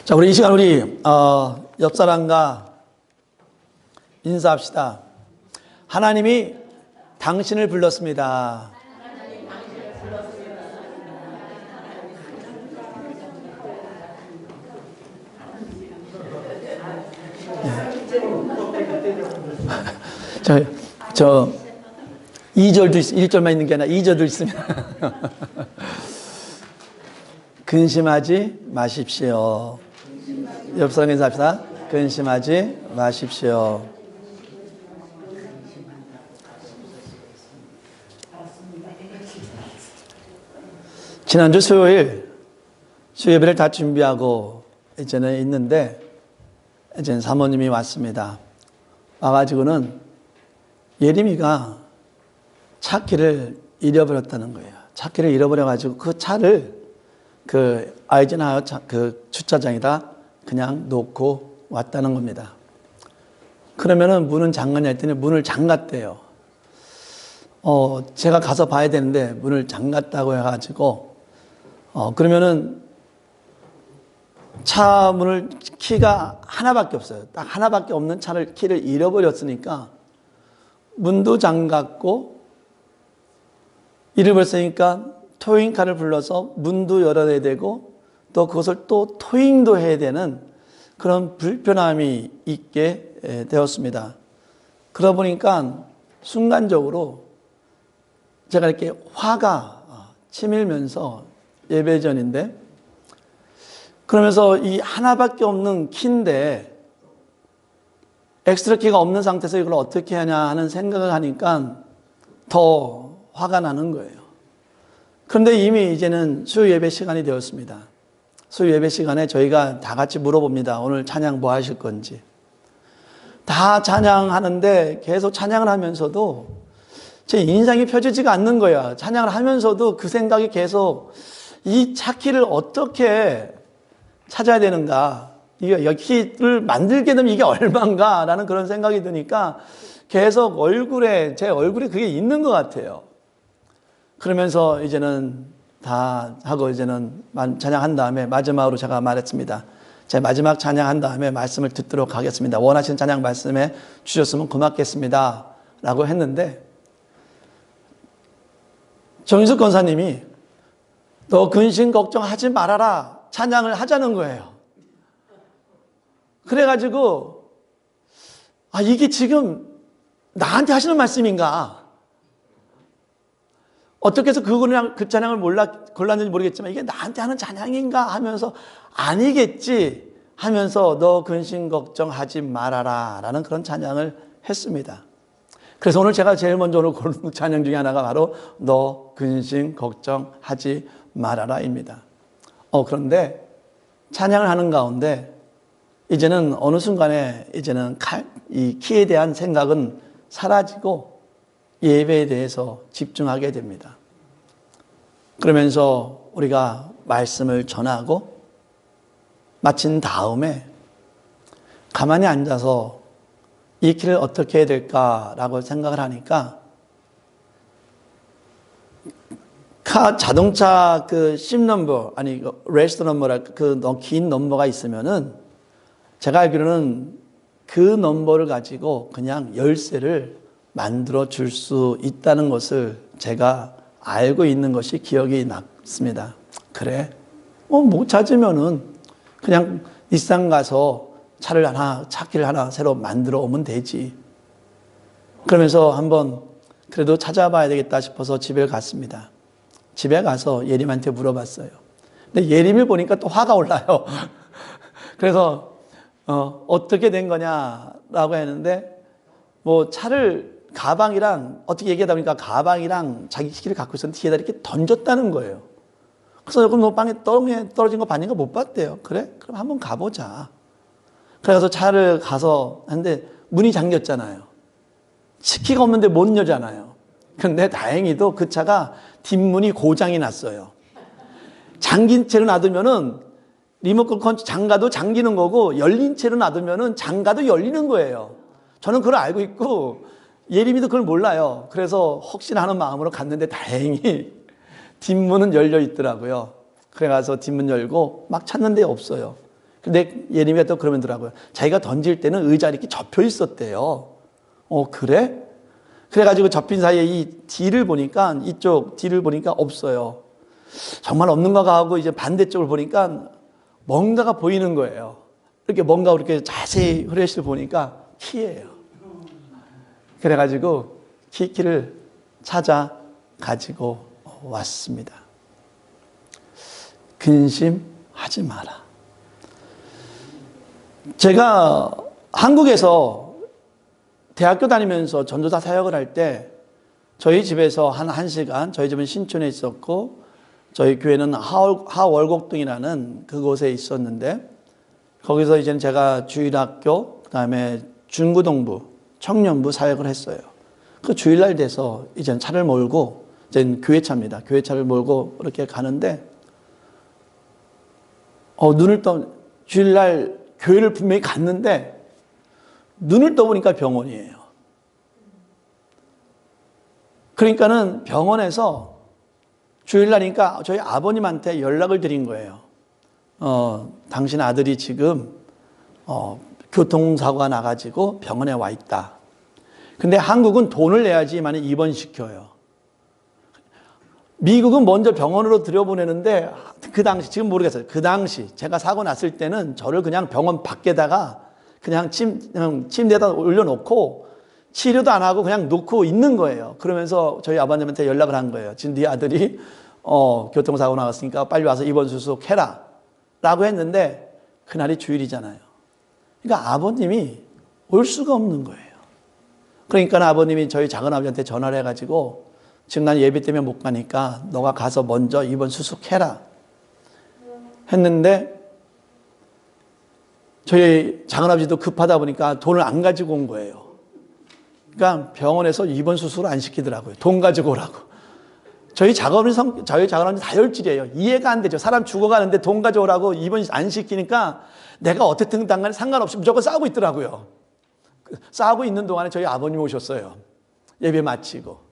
자, 우리 이 시간 옆 사람과 인사합시다. 하나님이 당신을 불렀습니다. 저 2절도 1절만 있는 게 아니라 2절도 있습니다. 근심하지 마십시오. 옆 사람 인사합시다. 근심하지 마십시오. 지난주 수요일 수요예배를 다 준비하고 이제는 있는데 이제는 사모님이 왔습니다. 와가지고는 예림이가 차 키를 잃어버렸다는 거예요. 차 키를 잃어버려가지고 그 차를 아이젠하워 주차장에다 그냥 놓고 왔다는 겁니다. 그러면은 문은 잠갔냐 했더니 문을 잠갔대요. 제가 가서 봐야 되는데 문을 잠갔다고 해가지고 그러면은 차 문을 키가 하나밖에 없어요. 딱 하나밖에 없는 차를 키를 잃어버렸으니까 문도 잠갔고 잃어버렸으니까 토잉카를 불러서 문도 열어야 되고 또 그것을 또 토잉도 해야 되는 그런 불편함이 있게 되었습니다. 그러다 보니까 순간적으로 제가 이렇게 화가 치밀면서 예배 전인데 그러면서 이 하나밖에 없는 키인데 엑스트라 키가 없는 상태에서 이걸 어떻게 하냐 하는 생각을 하니까 더 화가 나는 거예요. 그런데 이미 이제는 수요 예배 시간이 되었습니다. 수요 예배 시간에 저희가 다 같이 물어봅니다. 오늘 찬양 뭐 하실 건지. 다 찬양하는데 계속 찬양을 하면서도 제 인상이 펴지지가 않는 거야. 찬양을 하면서도 그 생각이 계속 이 차키를 어떻게 찾아야 되는가. 이게 키를 만들게 되면 이게 얼마인가 라는 그런 생각이 드니까 계속 제 얼굴에 그게 있는 것 같아요. 그러면서 이제는 다 하고 이제는 찬양한 다음에 마지막으로 제가 말했습니다. 제 마지막 찬양한 다음에 말씀을 듣도록 하겠습니다. 원하시는 찬양 말씀에 주셨으면 고맙겠습니다. 라고 했는데 정인숙 권사님이 너 근심 걱정하지 말아라. 찬양을 하자는 거예요. 그래가지고 이게 지금 나한테 하시는 말씀인가? 어떻게 해서 그 찬양을 골랐는지 모르겠지만 이게 나한테 하는 찬양인가 하면서 아니겠지 하면서 너 근심 걱정하지 말아라 라는 그런 찬양을 했습니다. 그래서 오늘 제가 제일 먼저 오늘 고른 찬양 중에 하나가 바로 너 근심 걱정하지 말아라입니다. 그런데 찬양을 하는 가운데 이제는 어느 순간에 이제는 이 키에 대한 생각은 사라지고 예배에 대해서 집중하게 됩니다. 그러면서 우리가 말씀을 전하고 마친 다음에 가만히 앉아서 이 키를 어떻게 해야 될까라고 생각을 하니까 자동차 심 넘버 레지스터 넘버랄 긴 넘버가 있으면은 제가 알기로는 그 넘버를 가지고 그냥 열쇠를 만들어 줄 수 있다는 것을 제가 알고 있는 것이 기억이 났습니다. 그래? 못 찾으면은 그냥 일산 가서 차키를 하나 새로 만들어 오면 되지. 그러면서 한번 그래도 찾아봐야 되겠다 싶어서 집에 갔습니다. 집에 가서 예림한테 물어봤어요. 근데 예림이 보니까 또 화가 올라요. 그래서 어떻게 된 거냐라고 했는데 차를 가방이랑 어떻게 얘기하다 보니까 가방이랑 자기 키를 갖고 있었는데 뒤에다 이렇게 던졌다는 거예요. 그래서 그럼 너 땅에 떨어진 거 봤는가 못 봤대요. 그래? 그럼 한번 가보자. 그래서 차를 가서 했는데 문이 잠겼잖아요. 키가 없는데 못 여잖아요. 근데 다행히도 그 차가 뒷문이 고장이 났어요. 잠긴 채로 놔두면은 리모컨 컨트롤 잠가도 잠기는 거고 열린 채로 놔두면은 잠가도 열리는 거예요. 저는 그걸 알고 있고 예림이도 그걸 몰라요. 그래서 혹시나 하는 마음으로 갔는데 다행히 뒷문은 열려 있더라고요. 그래가서 뒷문 열고 막 찾는데 없어요. 근데 예림이가 또 그러더라고요. 자기가 던질 때는 의자 이렇게 접혀 있었대요. 그래? 그래가지고 접힌 사이에 이 뒤를 보니까, 이쪽 뒤를 보니까 없어요. 정말 없는가 하고 이제 반대쪽을 보니까 뭔가가 보이는 거예요. 이렇게 뭔가 이렇게 자세히 후레쉬를 보니까 키예요. 그래가지고 키를 찾아 가지고 왔습니다. 근심하지 마라. 제가 한국에서 대학교 다니면서 전도사 사역을 할 때 저희 집에서 한 1시간, 저희 집은 신촌에 있었고 저희 교회는 하월곡동이라는 그곳에 있었는데 거기서 이제는 제가 주일학교, 그다음에 중고등부, 청년부 사역을 했어요. 그 주일날 돼서 이제는 차를 몰고, 이제는 교회차입니다. 교회차를 몰고 이렇게 가는데 주일날 교회를 분명히 갔는데 눈을 떠보니까 병원이에요. 그러니까는 병원에서 주일날이니까 저희 아버님한테 연락을 드린 거예요. 당신 아들이 지금 교통사고가 나가지고 병원에 와 있다. 근데 한국은 돈을 내야지만 입원시켜요. 미국은 먼저 병원으로 들여보내는데 그 당시, 지금 모르겠어요. 그 당시 제가 사고 났을 때는 저를 그냥 병원 밖에다가 그냥 침대에다 올려놓고 치료도 안 하고 그냥 놓고 있는 거예요. 그러면서 저희 아버님한테 연락을 한 거예요. 지금 네 아들이 교통사고 나왔으니까 빨리 와서 입원 수속해라 라고 했는데 그날이 주일이잖아요. 그러니까 아버님이 올 수가 없는 거예요. 그러니까 아버님이 저희 작은아버지한테 전화를 해가지고 지금 난 예배 때문에 못 가니까 너가 가서 먼저 입원 수속해라 했는데 저희 작은아버지도 급하다 보니까 돈을 안 가지고 온 거예요. 그러니까 병원에서 입원 수술을 안 시키더라고요. 돈 가지고 오라고. 저희 작은아버지 다혈질이에요. 이해가 안 되죠. 사람 죽어가는데 돈 가져오라고 입원 안 시키니까 내가 어떻든 당간에 상관없이 무조건 싸우고 있더라고요. 싸우고 있는 동안에 저희 아버님 오셨어요. 예배 마치고.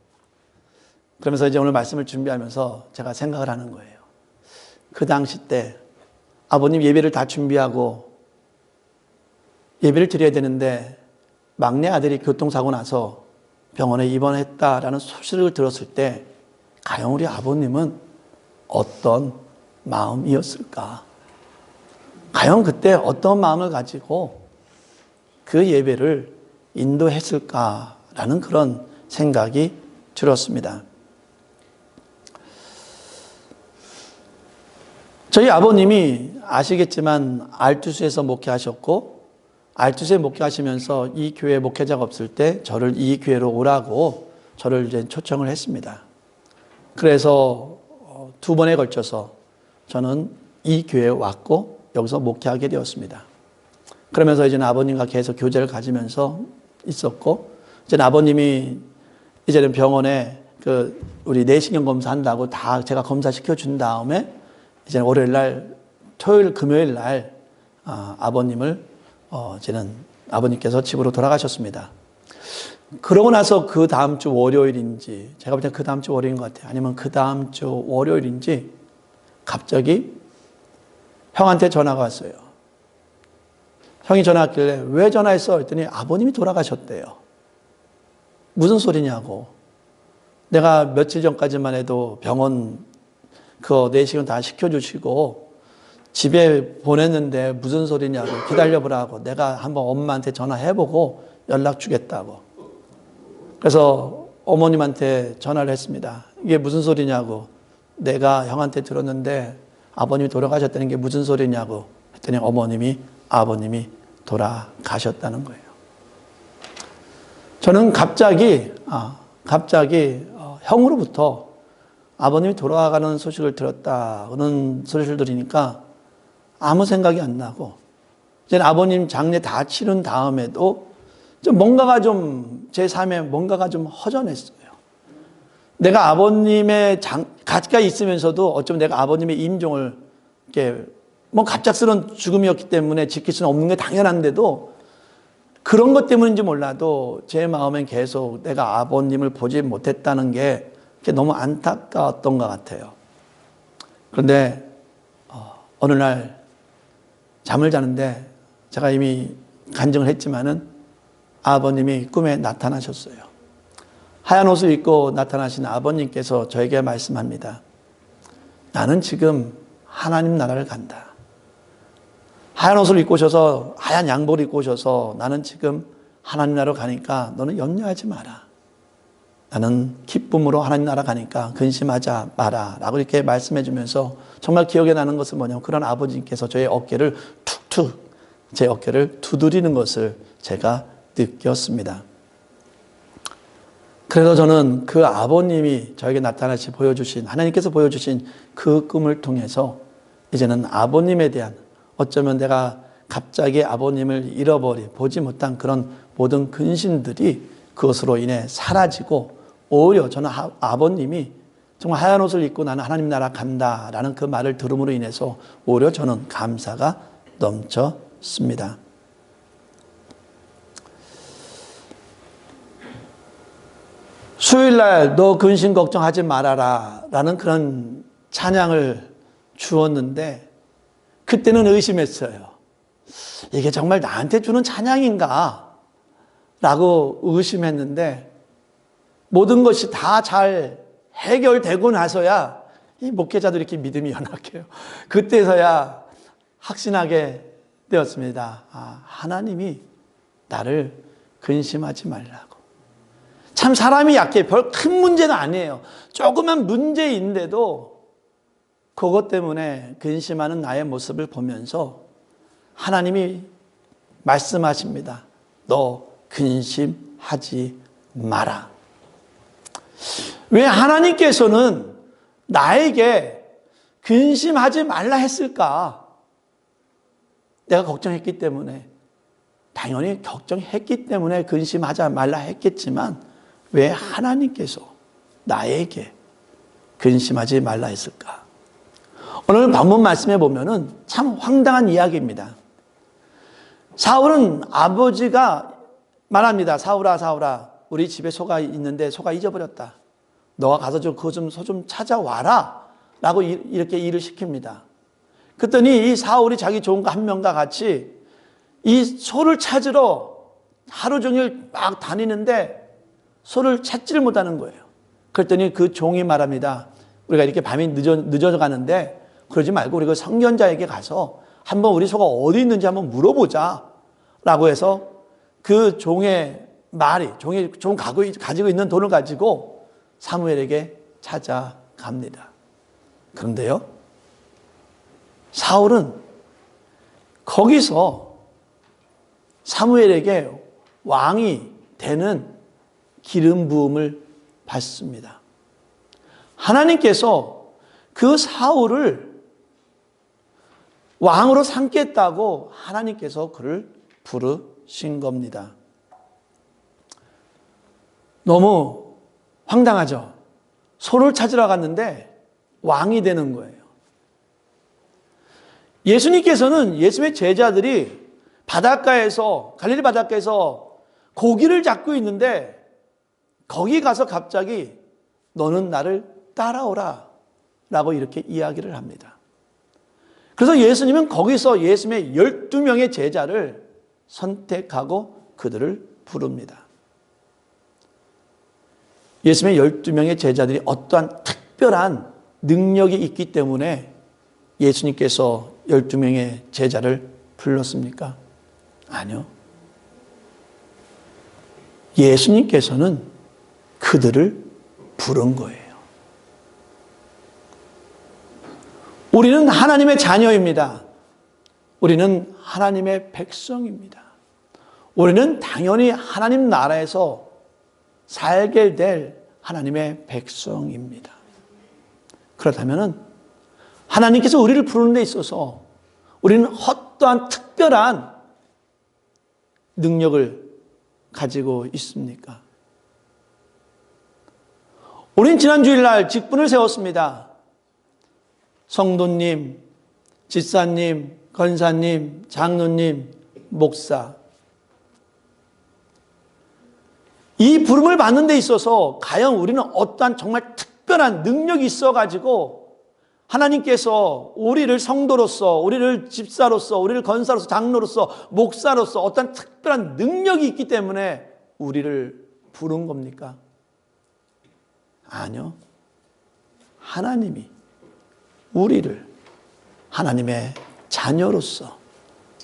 그러면서 이제 오늘 말씀을 준비하면서 제가 생각을 하는 거예요. 그 당시 때 아버님 예배를 다 준비하고 예배를 드려야 되는데 막내 아들이 교통사고 나서 병원에 입원했다라는 소식을 들었을 때 과연 우리 아버님은 어떤 마음이었을까? 과연 그때 어떤 마음을 가지고 그 예배를 인도했을까라는 그런 생각이 들었습니다. 저희 아버님이 아시겠지만 알투스에서 목회하셨고 알투스에 목회하시면서 이 교회 목회자가 없을 때 저를 이 교회로 오라고 저를 이제 초청을 했습니다. 그래서 2번에 걸쳐서 저는 이 교회에 왔고 여기서 목회하게 되었습니다. 그러면서 이제는 아버님과 계속 교제를 가지면서 있었고 이제는 아버님이 이제는 병원에 우리 내시경 검사한다고 다 제가 검사시켜 준 다음에 이제 월요일 날, 토요일, 금요일 날 아버님을 이제는 아버님께서 집으로 돌아가셨습니다. 그러고 나서 그 다음 주 월요일인지 제가 볼 때 그 다음 주 월요일인 것 같아요. 아니면 그 다음 주 월요일인지 갑자기 형한테 전화가 왔어요. 형이 전화했길래 왜 전화했어? 했더니 아버님이 돌아가셨대요. 무슨 소리냐고. 내가 며칠 전까지만 해도 병원 내시경 다 시켜주시고 집에 보냈는데 무슨 소리냐고 기다려보라고 내가 한번 엄마한테 전화해보고 연락 주겠다고. 그래서 어머님한테 전화를 했습니다. 이게 무슨 소리냐고. 내가 형한테 들었는데 아버님이 돌아가셨다는 게 무슨 소리냐고 했더니 아버님이 돌아가셨다는 거예요. 저는 갑자기 형으로부터 아버님이 돌아가는 소식을 들었다 그런 소식을 들으니까 아무 생각이 안 나고 이제 아버님 장례 다 치른 다음에도 뭔가가 제 삶에 뭔가가 좀 허전했어요. 내가 아버님의 가까이 있으면서도 어쩌면 내가 아버님의 임종을 이렇게 갑작스러운 죽음이었기 때문에 지킬 수는 없는 게 당연한데도 그런 것 때문인지 몰라도 제 마음엔 계속 내가 아버님을 보지 못했다는 게 너무 안타까웠던 것 같아요. 그런데 어느 날 잠을 자는데 제가 이미 간증을 했지만은 아버님이 꿈에 나타나셨어요. 하얀 옷을 입고 나타나신 아버님께서 저에게 말씀합니다. 나는 지금 하나님 나라를 간다. 하얀 옷을 입고 오셔서 하얀 양복을 입고 오셔서 나는 지금 하나님 나라로 가니까 너는 염려하지 마라. 나는 기쁨으로 하나님 나라 가니까 근심하지 마라. 라고 이렇게 말씀해 주면서 정말 기억에 나는 것은 뭐냐면 그런 아버지께서 저의 어깨를 툭툭 제 어깨를 두드리는 것을 제가 느꼈습니다. 그래서 저는 그 아버님이 저에게 나타나시 보여주신 하나님께서 보여주신 그 꿈을 통해서 이제는 아버님에 대한 어쩌면 내가 갑자기 아버님을 보지 못한 그런 모든 근심들이 그것으로 인해 사라지고 오히려 저는 아버님이 정말 하얀 옷을 입고 나는 하나님 나라 간다라는 그 말을 들음으로 인해서 오히려 저는 감사가 넘쳤습니다. 수요일날 너 근심 걱정하지 말아라 라는 그런 찬양을 주었는데 그때는 의심했어요. 이게 정말 나한테 주는 찬양인가? 라고 의심했는데 모든 것이 다 잘 해결되고 나서야 이 목회자도 이렇게 믿음이 연약해요. 그때서야 확신하게 되었습니다. 하나님이 나를 근심하지 말라고. 참 사람이 약해. 별 큰 문제는 아니에요. 조그만 문제인데도 그것 때문에 근심하는 나의 모습을 보면서 하나님이 말씀하십니다. 너 근심하지 마라. 왜 하나님께서는 나에게 근심하지 말라 했을까? 내가 걱정했기 때문에, 당연히 걱정했기 때문에 근심하지 말라 했겠지만 왜 하나님께서 나에게 근심하지 말라 했을까? 오늘 본문 말씀에 보면은 참 황당한 이야기입니다. 사울은 아버지가 말합니다. 사울아, 사울아, 우리 집에 소가 있는데 소가 잊어버렸다. 너가 가서 소 좀 찾아와라. 라고 이렇게 일을 시킵니다. 그랬더니 이 사울이 자기 종과 한 명과 같이 이 소를 찾으러 하루 종일 막 다니는데 소를 찾지를 못하는 거예요. 그랬더니 그 종이 말합니다. 우리가 이렇게 밤이 늦어져 가는데 그러지 말고 우리 그 선견자에게 가서 한번 우리 소가 어디 있는지 한번 물어보자. 라고 해서 그 종의 말이, 종 가지고 있는 돈을 가지고 사무엘에게 찾아갑니다. 그런데요, 사울은 거기서 사무엘에게 왕이 되는 기름 부음을 받습니다. 하나님께서 그 사울을 왕으로 삼겠다고 하나님께서 그를 부르신 겁니다. 너무 황당하죠? 소를 찾으러 갔는데 왕이 되는 거예요. 예수님께서는 예수님의 제자들이 갈릴리 바닷가에서 고기를 잡고 있는데 거기 가서 갑자기 너는 나를 따라오라 라고 이렇게 이야기를 합니다. 그래서 예수님은 거기서 예수님의 12명의 제자를 선택하고 그들을 부릅니다. 예수님의 12명의 제자들이 어떠한 특별한 능력이 있기 때문에 예수님께서 12명의 제자를 불렀습니까? 아니요. 예수님께서는 그들을 부른 거예요. 우리는 하나님의 자녀입니다. 우리는 하나님의 백성입니다. 우리는 당연히 하나님 나라에서 살게 될 하나님의 백성입니다. 그렇다면 하나님께서 우리를 부르는 데 있어서 우리는 어떠한 특별한 능력을 가지고 있습니까? 우린 지난 주일날 직분을 세웠습니다. 성도님, 집사님, 권사님, 장로님, 목사. 이 부름을 받는 데 있어서 과연 우리는 어떠한 정말 특별한 능력이 있어가지고 하나님께서 우리를 성도로서, 우리를 집사로서, 우리를 권사로서, 장로로서, 목사로서 어떤 특별한 능력이 있기 때문에 우리를 부른 겁니까? 아니요. 하나님이 우리를 하나님의 자녀로서,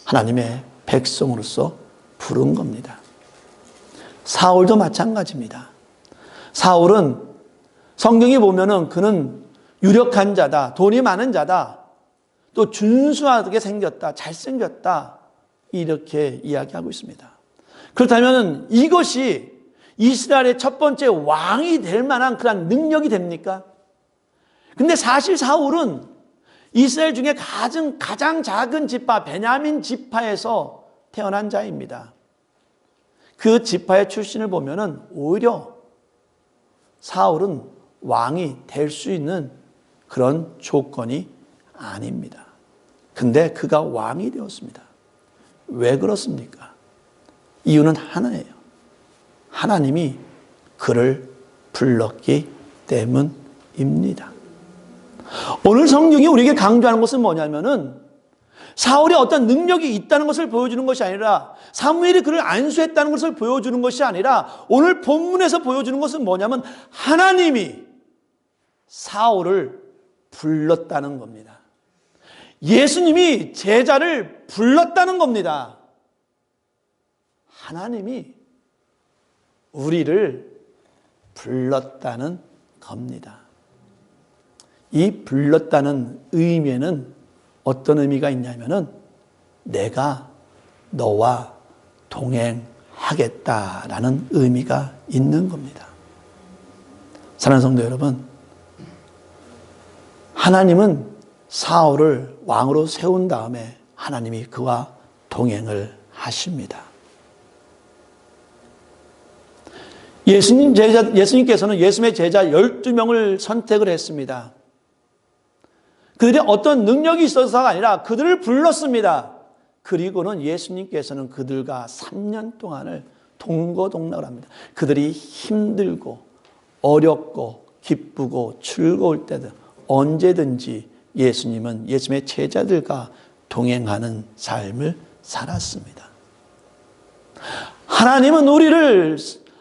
하나님의 백성으로서 부른 겁니다. 사울도 마찬가지입니다. 사울은 성경에 보면은 그는 유력한 자다, 돈이 많은 자다, 또 준수하게 생겼다, 잘생겼다, 이렇게 이야기하고 있습니다. 그렇다면 이것이 이스라엘의 첫 번째 왕이 될 만한 그런 능력이 됩니까? 근데 사실 사울은 이스라엘 중에 가장 작은 지파, 베냐민 지파에서 태어난 자입니다. 그 지파의 출신을 보면은 오히려 사울은 왕이 될 수 있는 그런 조건이 아닙니다. 근데 그가 왕이 되었습니다. 왜 그렇습니까? 이유는 하나예요. 하나님이 그를 불렀기 때문입니다. 오늘 성경이 우리에게 강조하는 것은 뭐냐면은 사울이 어떤 능력이 있다는 것을 보여주는 것이 아니라, 사무엘이 그를 안수했다는 것을 보여주는 것이 아니라, 오늘 본문에서 보여주는 것은 뭐냐면 하나님이 사울을 불렀다는 겁니다. 예수님이 제자를 불렀다는 겁니다. 하나님이 우리를 불렀다는 겁니다. 이 불렀다는 의미에는 어떤 의미가 있냐면은 내가 너와 동행하겠다라는 의미가 있는 겁니다. 사랑하는 성도 여러분, 하나님은 사울을 왕으로 세운 다음에 하나님이 그와 동행을 하십니다. 예수님께서는 예수님의 제자 12명을 선택을 했습니다. 그들이 어떤 능력이 있어서가 아니라 그들을 불렀습니다. 그리고는 예수님께서는 그들과 3년 동안을 동거동락을 합니다. 그들이 힘들고 어렵고 기쁘고 즐거울 때든 언제든지 예수님은 예수님의 제자들과 동행하는 삶을 살았습니다. 하나님은 우리를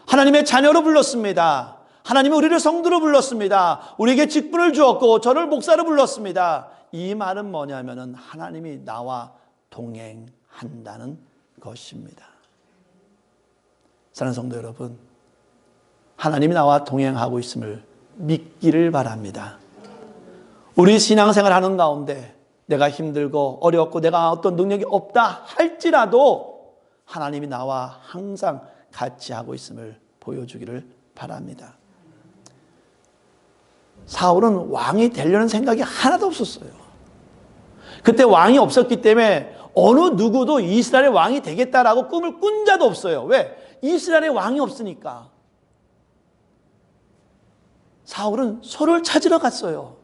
하나님의 자녀로 불렀습니다. 하나님이 우리를 성도로 불렀습니다. 우리에게 직분을 주었고 저를 목사로 불렀습니다. 이 말은 뭐냐면은 하나님이 나와 동행한다는 것입니다. 사랑하는 성도 여러분, 하나님이 나와 동행하고 있음을 믿기를 바랍니다. 우리 신앙생활 하는 가운데 내가 힘들고 어렵고 내가 어떤 능력이 없다 할지라도 하나님이 나와 항상 같이 하고 있음을 보여주기를 바랍니다. 사울은 왕이 되려는 생각이 하나도 없었어요. 그때 왕이 없었기 때문에 어느 누구도 이스라엘의 왕이 되겠다라고 꿈을 꾼 자도 없어요. 왜? 이스라엘의 왕이 없으니까. 사울은 소를 찾으러 갔어요.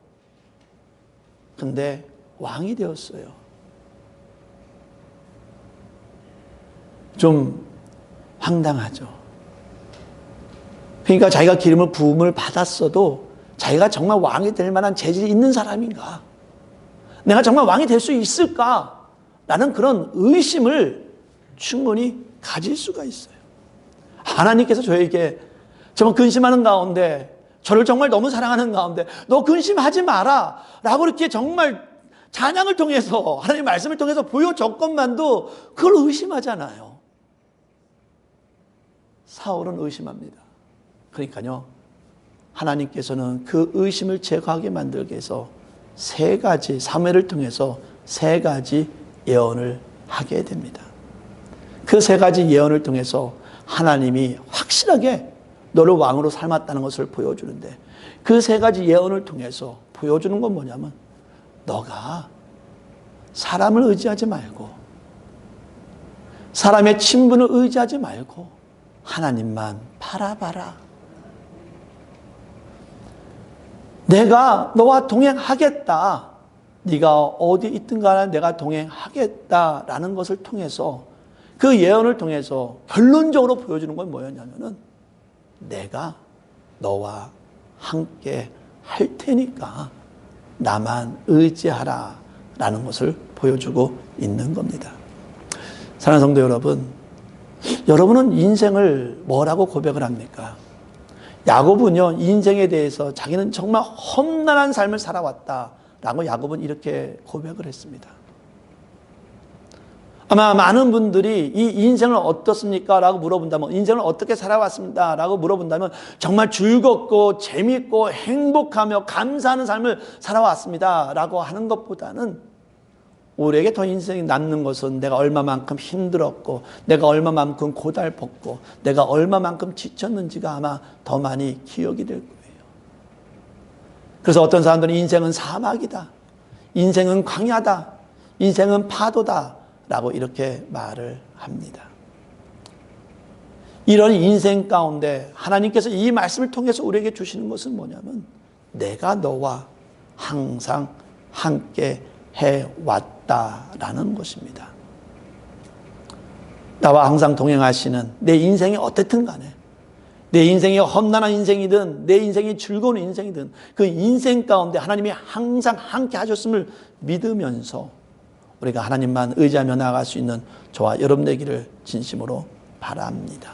근데 왕이 되었어요. 좀 황당하죠. 그러니까 자기가 기름을 부음을 받았어도 자기가 정말 왕이 될 만한 재질이 있는 사람인가? 내가 정말 왕이 될 수 있을까? 라는 그런 의심을 충분히 가질 수가 있어요. 하나님께서 저에게 정말 근심하는 가운데, 저를 정말 너무 사랑하는 가운데 너 근심하지 마라 라고 이렇게 정말 찬양을 통해서, 하나님의 말씀을 통해서 보여줬건만도 그걸 의심하잖아요. 사울은 의심합니다. 그러니까요, 하나님께서는 그 의심을 제거하게 만들기 위해서 사무엘을 통해서 3가지 예언을 하게 됩니다. 그 3가지 예언을 통해서 하나님이 확실하게 너를 왕으로 삶았다는 것을 보여주는데, 그 3가지 예언을 통해서 보여주는 건 뭐냐면, 너가 사람을 의지하지 말고, 사람의 친분을 의지하지 말고 하나님만 바라봐라. 내가 너와 동행하겠다. 네가 어디 있든 간에 내가 동행하겠다라는 것을 통해서, 그 예언을 통해서 결론적으로 보여주는 건 뭐였냐면은, 내가 너와 함께 할 테니까 나만 의지하라 라는 것을 보여주고 있는 겁니다. 사랑하는 성도 여러분, 여러분은 인생을 뭐라고 고백을 합니까? 야곱은요, 인생에 대해서 자기는 정말 험난한 삶을 살아왔다라고 야곱은 이렇게 고백을 했습니다. 아마 많은 분들이 이 인생을 어떻습니까? 라고 물어본다면, 인생을 어떻게 살아왔습니다. 라고 물어본다면 정말 즐겁고 재밌고 행복하며 감사하는 삶을 살아왔습니다. 라고 하는 것보다는 우리에게 더 인생이 남는 것은 내가 얼마만큼 힘들었고, 내가 얼마만큼 고달팠고, 내가 얼마만큼 지쳤는지가 아마 더 많이 기억이 될 거예요. 그래서 어떤 사람들은 인생은 사막이다, 인생은 광야다, 인생은 파도다 라고 이렇게 말을 합니다. 이런 인생 가운데 하나님께서 이 말씀을 통해서 우리에게 주시는 것은 뭐냐면, 내가 너와 항상 함께 해왔다라는 것입니다. 나와 항상 동행하시는, 내 인생이 어떻든 간에, 내 인생이 험난한 인생이든 내 인생이 즐거운 인생이든 그 인생 가운데 하나님이 항상 함께 하셨음을 믿으면서 우리가 하나님만 의지하며 나아갈 수 있는 저와 여러분 되기를 진심으로 바랍니다.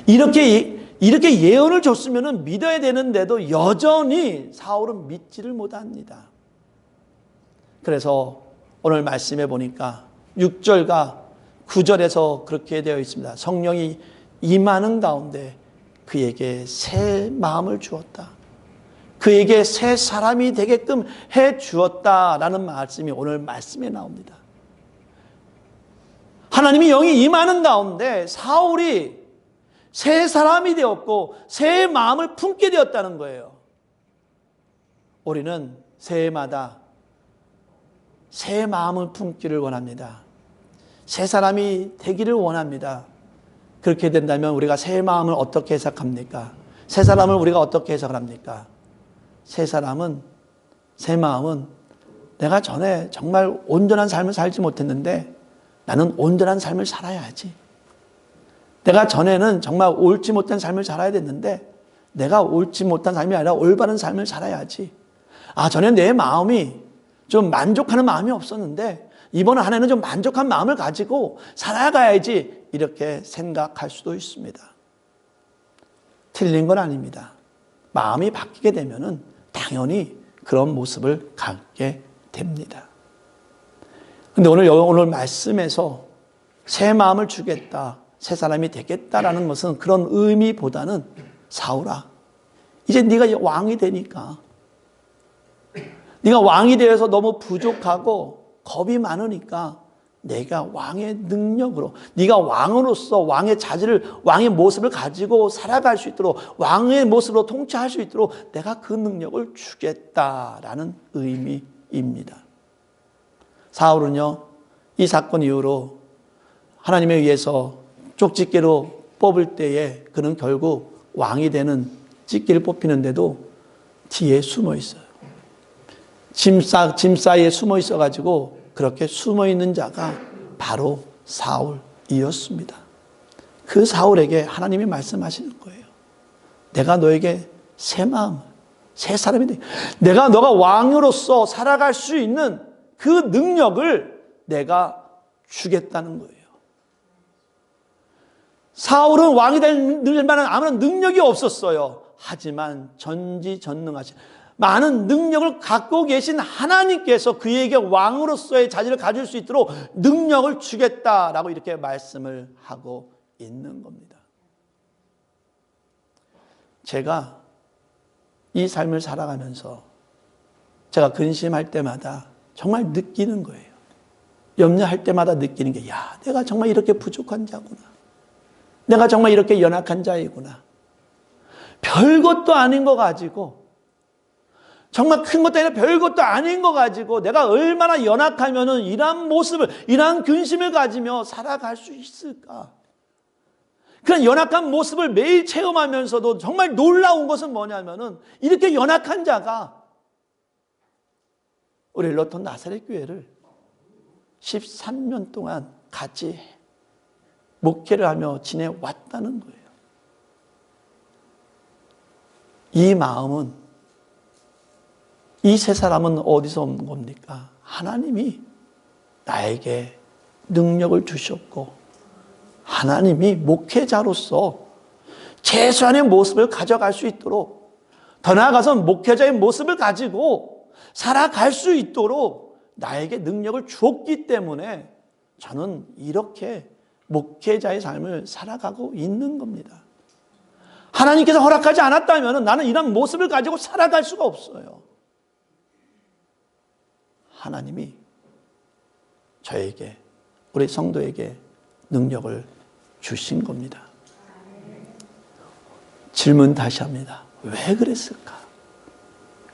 이렇게 예언을 줬으면 믿어야 되는데도 여전히 사울은 믿지를 못합니다. 그래서 오늘 말씀해 보니까 6절과 9절에서 그렇게 되어 있습니다. 성령이 임하는 가운데 그에게 새 마음을 주었다, 그에게 새 사람이 되게끔 해 주었다라는 말씀이 오늘 말씀에 나옵니다. 하나님이 영이 임하는 가운데 사울이 새 사람이 되었고 새 마음을 품게 되었다는 거예요. 우리는 새해마다 새 마음을 품기를 원합니다. 새 사람이 되기를 원합니다. 그렇게 된다면 우리가 새 마음을 어떻게 해석합니까? 새 사람을 우리가 어떻게 해석을 합니까? 새 마음은 내가 전에 정말 온전한 삶을 살지 못했는데 나는 온전한 삶을 살아야지. 내가 전에는 정말 옳지 못한 삶을 살아야 됐는데 내가 옳지 못한 삶이 아니라 올바른 삶을 살아야지. 전에 내 마음이 좀 만족하는 마음이 없었는데 이번 한 해는 좀 만족한 마음을 가지고 살아가야지, 이렇게 생각할 수도 있습니다. 틀린 건 아닙니다. 마음이 바뀌게 되면은 당연히 그런 모습을 갖게 됩니다. 근데 오늘 말씀에서 새 마음을 주겠다, 새 사람이 되겠다라는 것은 그런 의미보다는, 사울아, 이제 네가 왕이 되니까, 네가 왕이 되어서 너무 부족하고 겁이 많으니까 내가 왕의 능력으로, 네가 왕으로서 왕의 자질을, 왕의 모습을 가지고 살아갈 수 있도록, 왕의 모습으로 통치할 수 있도록 내가 그 능력을 주겠다라는 의미입니다. 사울은요, 이 사건 이후로 하나님에 의해서 쪽집게로 뽑을 때에 그는 결국 왕이 되는 집게를 뽑히는데도 뒤에 숨어 있어요. 짐 사이에 숨어 있어가지고 그렇게 숨어 있는 자가 바로 사울이었습니다. 그 사울에게 하나님이 말씀하시는 거예요. 내가 너에게 새 마음, 새 사람이 돼. 내가 너가 왕으로서 살아갈 수 있는 그 능력을 내가 주겠다는 거예요. 사울은 왕이 될 만한 아무런 능력이 없었어요. 하지만 전지전능하신, 많은 능력을 갖고 계신 하나님께서 그에게 왕으로서의 자질을 가질 수 있도록 능력을 주겠다라고 이렇게 말씀을 하고 있는 겁니다. 제가 이 삶을 살아가면서 제가 근심할 때마다 정말 느끼는 거예요. 염려할 때마다 느끼는 게, 내가 정말 이렇게 부족한 자구나. 내가 정말 이렇게 연약한 자이구나. 별것도 아닌 거 가지고, 정말 큰 것도 아니라 별것도 아닌 거 가지고 내가 얼마나 연약하면은 이러한 모습을, 이러한 근심을 가지며 살아갈 수 있을까? 그런 연약한 모습을 매일 체험하면서도 정말 놀라운 것은 뭐냐면은, 이렇게 연약한 자가 우리 릴러톤 나사렛 교회를 13년 동안 같이 목회를 하며 지내왔다는 거예요. 이 마음은 이 세 사람은 어디서 온 겁니까? 하나님이 나에게 능력을 주셨고 하나님이 목회자로서 최소한의 모습을 가져갈 수 있도록, 더 나아가서 목회자의 모습을 가지고 살아갈 수 있도록 나에게 능력을 주었기 때문에 저는 이렇게 목회자의 삶을 살아가고 있는 겁니다. 하나님께서 허락하지 않았다면 나는 이런 모습을 가지고 살아갈 수가 없어요. 하나님이 저에게, 우리 성도에게 능력을 주신 겁니다. 질문 다시 합니다. 왜 그랬을까?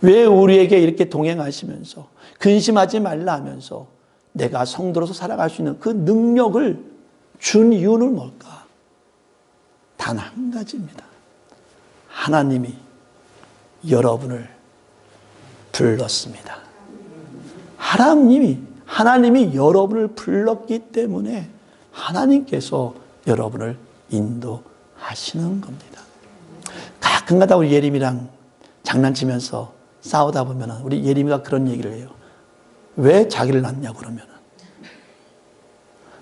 왜 우리에게 이렇게 동행하시면서 근심하지 말라 하면서 내가 성도로서 살아갈 수 있는 그 능력을 준 이유는 뭘까? 단 한 가지입니다. 하나님이 여러분을 불렀습니다. 하나님이 여러분을 불렀기 때문에 하나님께서 여러분을 인도하시는 겁니다. 가끔가다 우리 예림이랑 장난치면서 싸우다 보면 우리 예림이가 그런 얘기를 해요. 왜 자기를 낳냐고 그러면.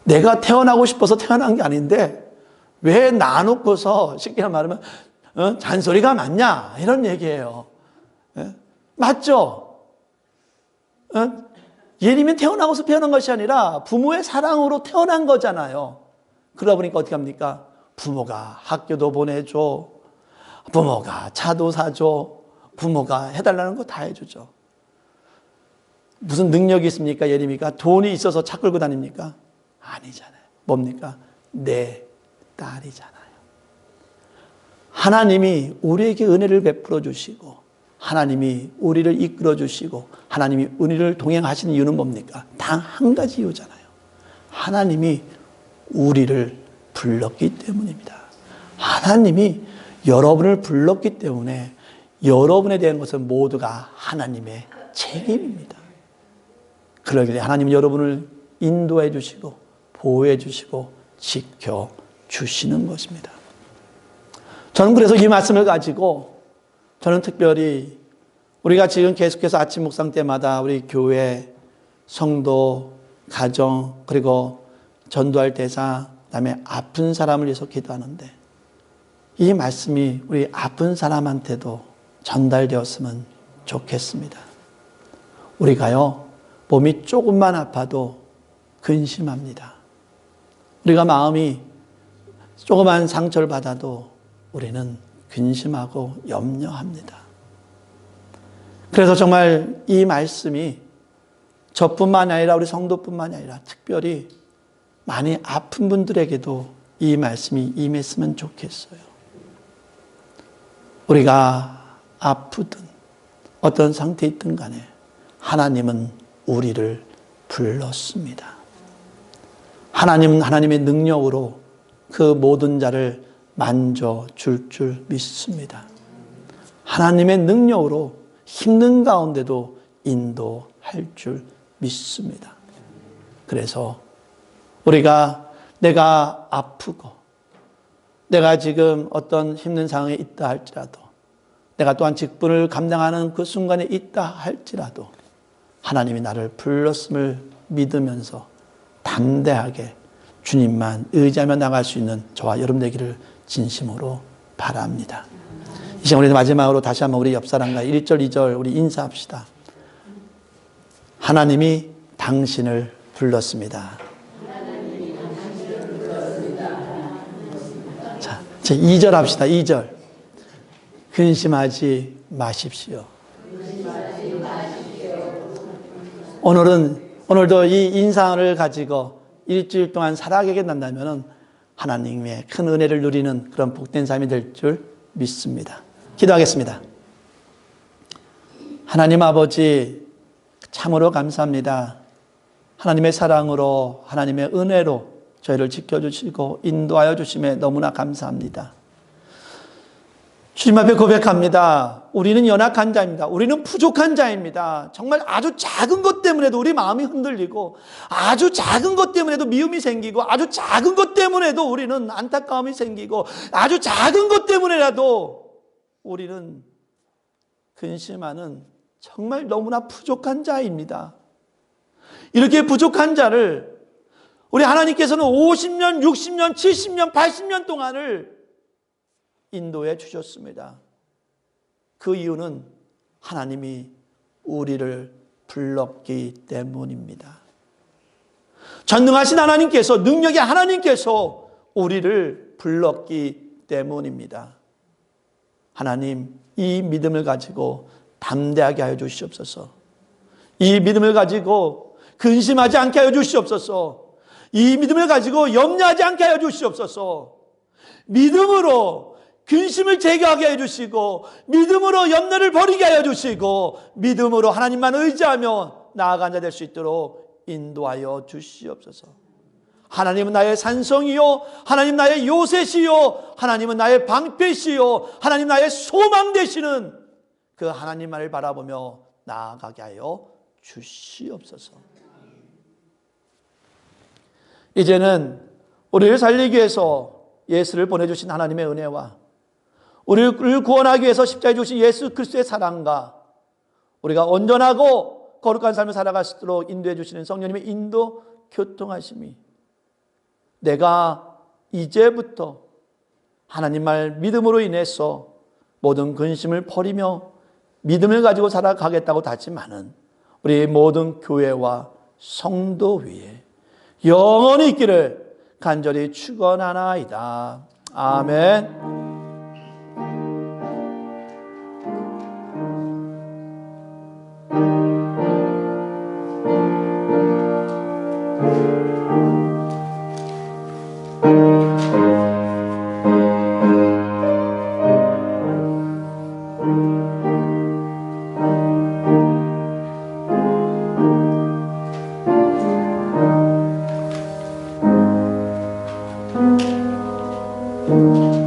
내가 태어나고 싶어서 태어난 게 아닌데 왜 낳아놓고서 쉽게 말하면 잔소리가 많냐 이런 얘기예요. 맞죠? 예림이 태어나고서 태어난 것이 아니라 부모의 사랑으로 태어난 거잖아요. 그러다 보니까 어떻게 합니까? 부모가 학교도 보내줘, 부모가 차도 사줘, 부모가 해달라는 거 다 해주죠. 무슨 능력이 있습니까? 예림이가 돈이 있어서 차 끌고 다닙니까? 아니잖아요. 뭡니까? 내 딸이잖아요. 하나님이 우리에게 은혜를 베풀어 주시고 하나님이 우리를 이끌어 주시고 하나님이 우리를 동행하시는 이유는 뭡니까? 단 한 가지 이유잖아요. 하나님이 우리를 불렀기 때문입니다. 하나님이 여러분을 불렀기 때문에 여러분에 대한 것은 모두가 하나님의 책임입니다. 그러기에 하나님은 여러분을 인도해 주시고 보호해 주시고 지켜 주시는 것입니다. 저는 그래서 이 말씀을 가지고 저는 특별히 우리가 지금 계속해서 아침 묵상 때마다 우리 교회, 성도, 가정, 그리고 전도할 대상, 그다음에 아픈 사람을 위해서 기도하는데 이 말씀이 우리 아픈 사람한테도 전달되었으면 좋겠습니다. 우리가요, 몸이 조금만 아파도 근심합니다. 우리가 마음이 조그만 상처를 받아도 우리는 근심하고 염려합니다. 그래서 정말 이 말씀이 저뿐만 아니라 우리 성도뿐만이 아니라 특별히 많이 아픈 분들에게도 이 말씀이 임했으면 좋겠어요. 우리가 아프든 어떤 상태에 있든 간에 하나님은 우리를 불렀습니다. 하나님은 하나님의 능력으로 그 모든 자를 만져줄 줄 믿습니다. 하나님의 능력으로 힘든 가운데도 인도할 줄 믿습니다. 그래서 우리가 내가 아프고 내가 지금 어떤 힘든 상황에 있다 할지라도 내가 또한 직분을 감당하는 그 순간에 있다 할지라도 하나님이 나를 불렀음을 믿으면서 담대하게 주님만 의지하며 나갈 수 있는 저와 여러분 되기를 진심으로 바랍니다. 이 시간 우리 마지막으로 다시 한번 우리 옆사람과 1절, 2절 우리 인사합시다. 하나님이 당신을 불렀습니다. 자, 2절 합시다. 2절. 근심하지 마십시오. 오늘도 이 인상을 가지고 일주일 동안 살아가게 된다면 하나님의 큰 은혜를 누리는 그런 복된 삶이 될 줄 믿습니다. 기도하겠습니다. 하나님 아버지 참으로 감사합니다. 하나님의 사랑으로 하나님의 은혜로 저희를 지켜주시고 인도하여 주심에 너무나 감사합니다. 주님 앞에 고백합니다. 우리는 연약한 자입니다. 우리는 부족한 자입니다. 정말 아주 작은 것 때문에도 우리 마음이 흔들리고 아주 작은 것 때문에도 미움이 생기고 아주 작은 것 때문에도 우리는 안타까움이 생기고 아주 작은 것 때문에라도 우리는 근심하는 정말 너무나 부족한 자입니다. 이렇게 부족한 자를 우리 하나님께서는 50년, 60년, 70년, 80년 동안을 인도해 주셨습니다. 그 이유는 하나님이 우리를 불렀기 때문입니다. 전능하신 하나님께서, 능력의 하나님께서 우리를 불렀기 때문입니다. 하나님, 이 믿음을 가지고 담대하게 하여 주시옵소서. 이 믿음을 가지고 근심하지 않게 하여 주시옵소서. 이 믿음을 가지고 염려하지 않게 하여 주시옵소서. 믿음으로 근심을 제거하게 해주시고, 믿음으로 염려를 버리게 하여 주시고, 믿음으로 하나님만 의지하며 나아간 자 될 수 있도록 인도하여 주시옵소서. 하나님은 나의 산성이요, 하나님 나의 요새시요, 하나님은 나의 방패시요, 하나님 나의 소망 되시는 그 하나님만을 바라보며 나아가게 하여 주시옵소서. 이제는 우리를 살리기 위해서 예수를 보내주신 하나님의 은혜와 우리를 구원하기 위해서 십자가에 주신 예수 그리스도의 사랑과 우리가 온전하고 거룩한 삶을 살아갈 수 있도록 인도해 주시는 성령님의 인도 교통하심이 내가 이제부터 하나님 말 믿음으로 인해서 모든 근심을 버리며 믿음을 가지고 살아가겠다고 다짐하는 우리 모든 교회와 성도 위에 영원히 있기를 간절히 축원하나이다. 아멘. you.